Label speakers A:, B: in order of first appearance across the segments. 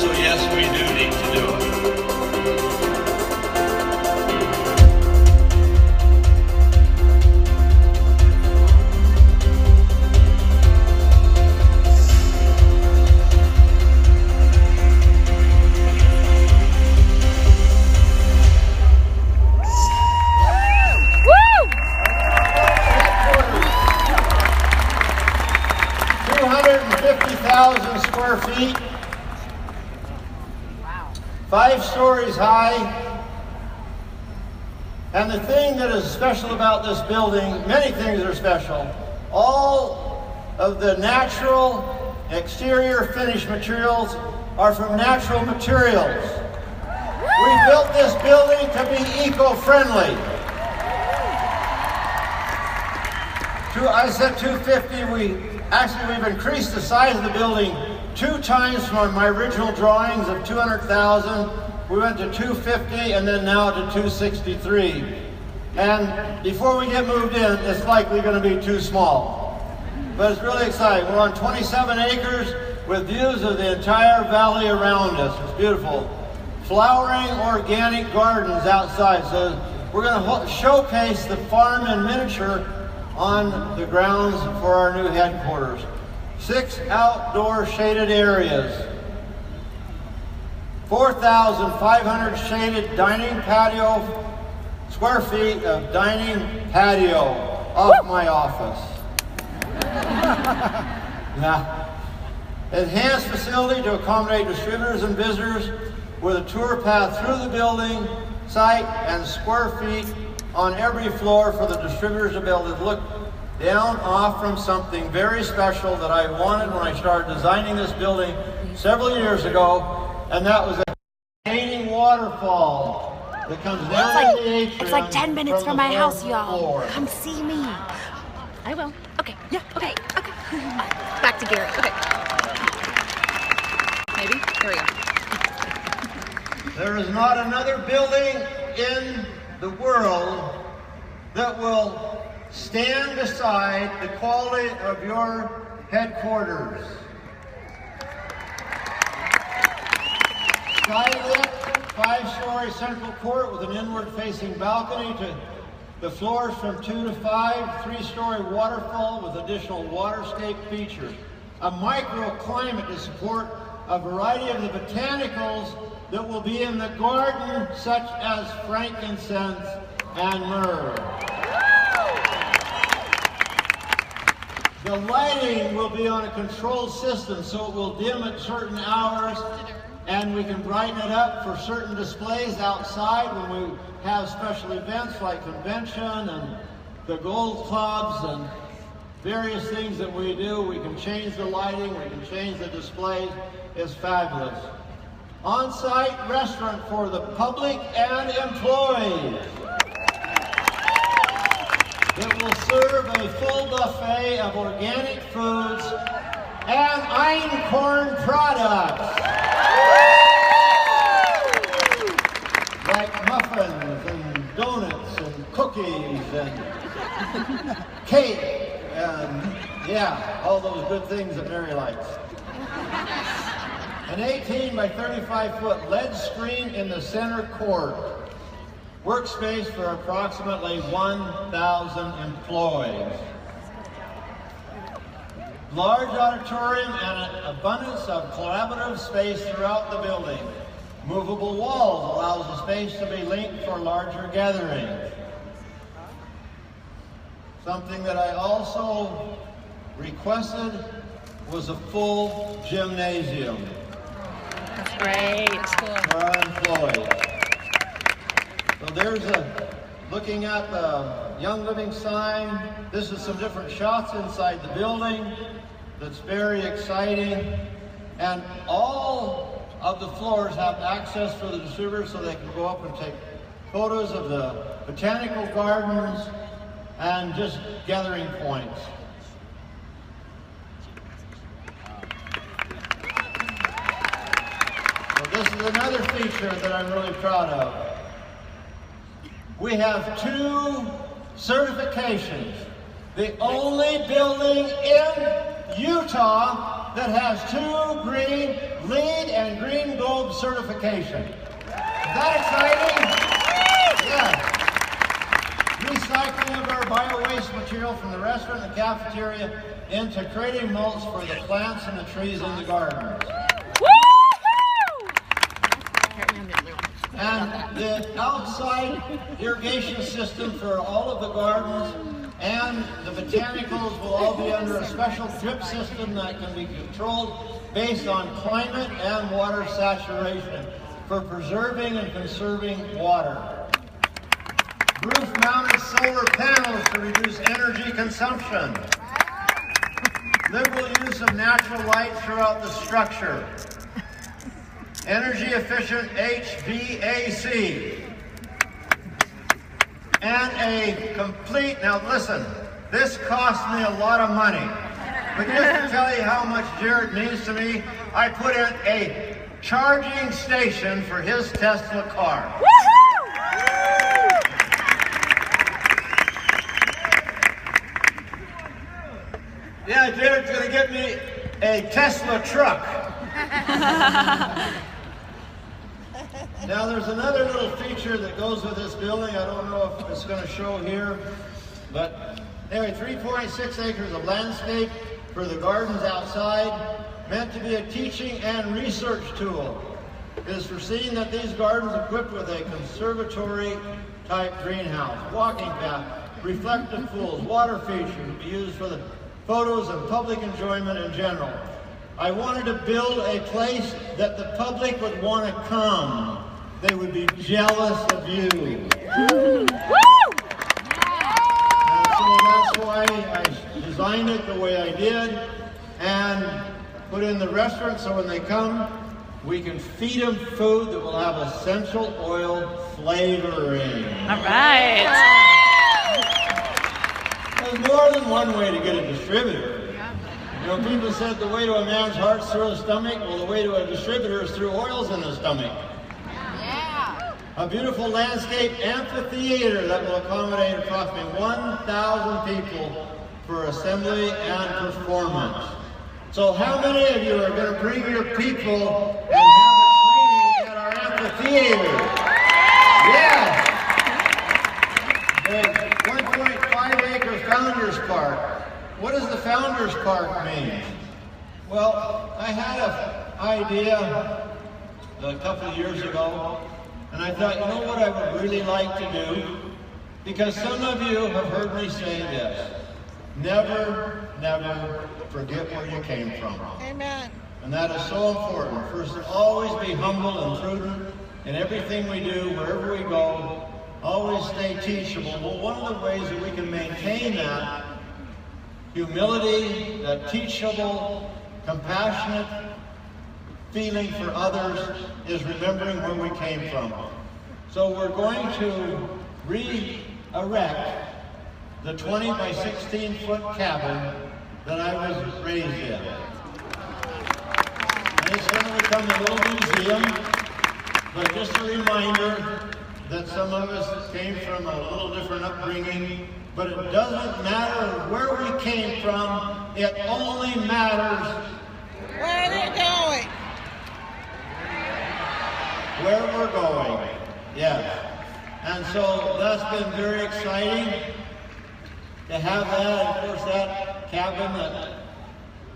A: So yes, we do need to do it. 250,000 square feet, 5 stories high. And the thing that is special about this building, many things are special. All of the natural exterior finish materials are from natural materials. We built this building to be eco-friendly. I said 250, we've increased the size of the building 2 times from my original drawings of 200,000. We went to 250 and then now to 263. And before we get moved in, it's likely going to be too small. But it's really exciting. We're on 27 acres with views of the entire valley around us. It's beautiful. Flowering organic gardens outside. So we're going to showcase the farm in miniature on the grounds for our new headquarters. 6 outdoor shaded areas. 4,500 shaded dining patio, square feet of dining patio off my office. Now, enhanced facility to accommodate distributors and visitors with a tour path through the building site and square feet on every floor for the distributors to be able to look down off from something very special that I wanted when I started designing this building several years ago, and that was a painting waterfall that comes down in the atrium.
B: It's like 10 minutes from my house, y'all. Come see me.
C: I will.
B: Okay, yeah, okay. Back to Garrett, okay.
C: Maybe? There we go.
A: There is not another building in the world that will stand beside the quality of your headquarters. Skylit, 5-story central court with an inward-facing balcony to the floors from 2 to 5, 3-story waterfall with additional waterscape features. A microclimate to support a variety of the botanicals that will be in the garden, such as frankincense and myrrh. The lighting will be on a controlled system, so it will dim at certain hours, and we can brighten it up for certain displays outside when we have special events like convention and the gold clubs and various things that we do. We can change the lighting, we can change the displays. It's fabulous. On-site restaurant for the public and employees. It will serve a full buffet of organic foods and einkorn products. Like muffins and donuts and cookies and cake and yeah, all those good things that Mary likes. An 18 by 35 foot LED screen in the center court. Workspace for approximately 1,000 employees. Large auditorium and an abundance of collaborative space throughout the building. Movable walls allows the space to be linked for larger gatherings. Something that I also requested was a full gymnasium.
C: That's great.
A: For our employees. So there's looking at the Young Living sign. This is some different shots inside the building that's very exciting. And all of the floors have access for the distributors so they can go up and take photos of the botanical gardens and just gathering points. So this is another feature that I'm really proud of. We have 2 certifications. The only building in Utah that has 2 green LEED and and Green Globe certification. Is that exciting? Yes. Recycling of our bio-waste material from the restaurant and the cafeteria into creating mulch for the plants and the trees in the gardens. And the outside irrigation system for all of the gardens and the botanicals will all be under a special drip system that can be controlled based on climate and water saturation for preserving and conserving water. Roof-mounted solar panels to reduce energy consumption. Liberal use of natural light throughout the structure. Energy-efficient HVAC. And a complete, now listen, this cost me a lot of money. But just to tell you how much Jared means to me, I put in a charging station for his Tesla car. Yeah, Jared's going to get me a Tesla truck. Now there's another little feature that goes with this building. I don't know if it's going to show here, but anyway, 3.6 acres of landscape for the gardens outside, meant to be a teaching and research tool. It is foreseen that these gardens equipped with a conservatory type greenhouse, walking path, reflective pools, water features to be used for the photos and public enjoyment in general. I wanted to build a place that the public would want to come. They would be jealous of you. And so that's why I designed it the way I did and put in the restaurant so when they come, we can feed them food that will have essential oil flavoring.
C: All right.
A: There's more than one way to get a distributor. You know, people said the way to a man's heart is through his stomach. Well, the way to a distributor is through oils in the stomach. Yeah. A beautiful landscape amphitheater that will accommodate approximately 1,000 people for assembly and performance. So how many of you are going to bring your people and have a training at our amphitheater? Yes. The 1.5 acre Founders Park. What does the Founders Park mean? Well, I had an idea a couple of years ago, and I thought, you know what I would really like to do? Because some of you have heard me say this. Never, never forget where you came from. Amen. And that is so important. First, always be humble and prudent in everything we do, wherever we go. Always stay teachable. Well, one of the ways that we can maintain that humility, that teachable, compassionate feeling for others is remembering where we came from. So we're going to re-erect the 20 by 16 foot cabin that I was raised in. And it's going to become a little museum, but just a reminder that some of us came from a little different upbringing, but it doesn't matter where we came from, it only matters
D: where they're going.
A: Where we're going, yes. And so that's been very exciting to have that. Of course, that cabin that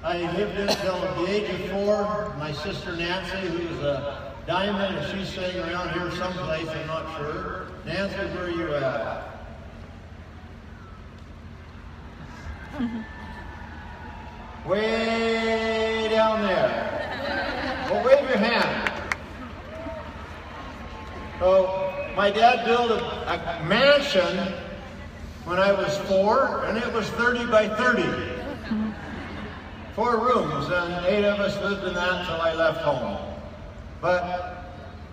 A: I lived in until the age of 4. My sister Nancy, who's a diamond, and she's sitting around here someplace, I'm not sure. Nancy, where are you at? Way down there. Well, wave your hand. So, my dad built a mansion when I was 4, and it was 30 by 30. 4 rooms, and 8 of us lived in that until I left home. But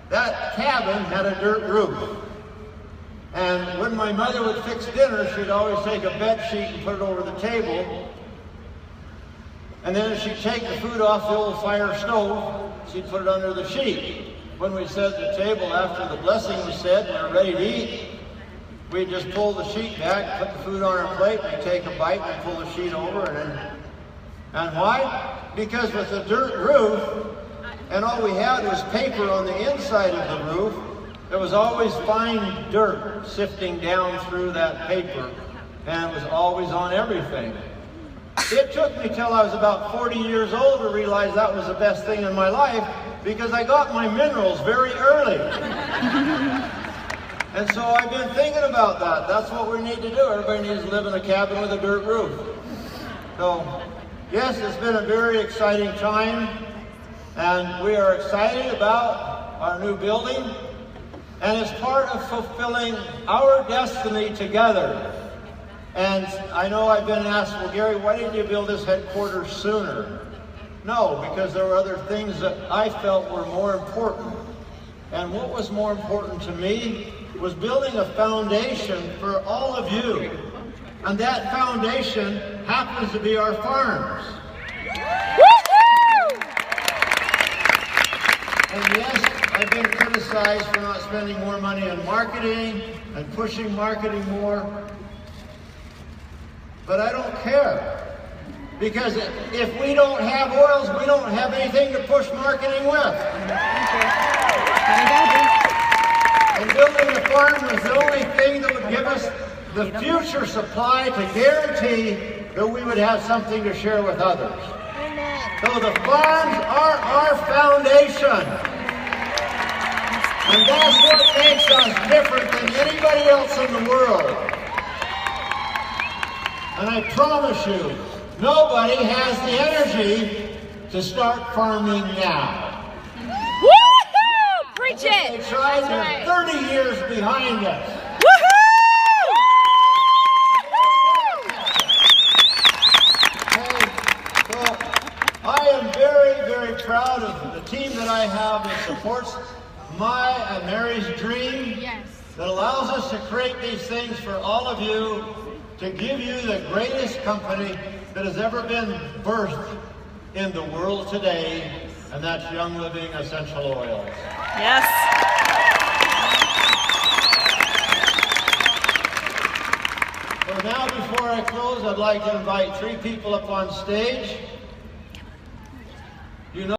A: that cabin had a dirt roof. And when my mother would fix dinner, she'd always take a bed sheet and put it over the table. And then she'd take the food off the old fire stove, she'd put it under the sheet. When we set the table after the blessing was said and we were ready to eat, we'd just pull the sheet back, put the food on our plate, we'd take a bite and pull the sheet over. And why? Because with the dirt roof, and all we had was paper on the inside of the roof. There was always fine dirt sifting down through that paper, and it was always on everything. It took me till I was about 40 years old to realize that was the best thing in my life, because I got my minerals very early. And so I've been thinking about that. That's what we need to do. Everybody needs to live in a cabin with a dirt roof. So, yes, it's been a very exciting time, and we are excited about our new building, and it's part of fulfilling our destiny together. And I know I've been asked, well, Gary, why didn't you build this headquarters sooner? No, because there were other things that I felt were more important. And what was more important to me was building a foundation for all of you. And that foundation happens to be our farms. And yes, I've been criticized for not spending more money on marketing and pushing marketing more. But I don't care, because if we don't have oils, we don't have anything to push marketing with. And building the farm was the only thing that would give us the future supply to guarantee that we would have something to share with others. So the farms are our foundation. And that's what makes us different than anybody else in the world. And I promise you, nobody has the energy to start farming now.
B: Woo-hoo! Preach it!
A: They tried, they're 30 years behind us.
B: Woo-hoo!
A: Okay, so I am very, very proud of the team that I have that supports my and Mary's dream, that allows us to create these things for all of you, to give you the greatest company that has ever been birthed in the world today, and that's Young Living Essential Oils.
B: Yes.
A: So now, before I close, I'd like to invite 3 people up on stage. You know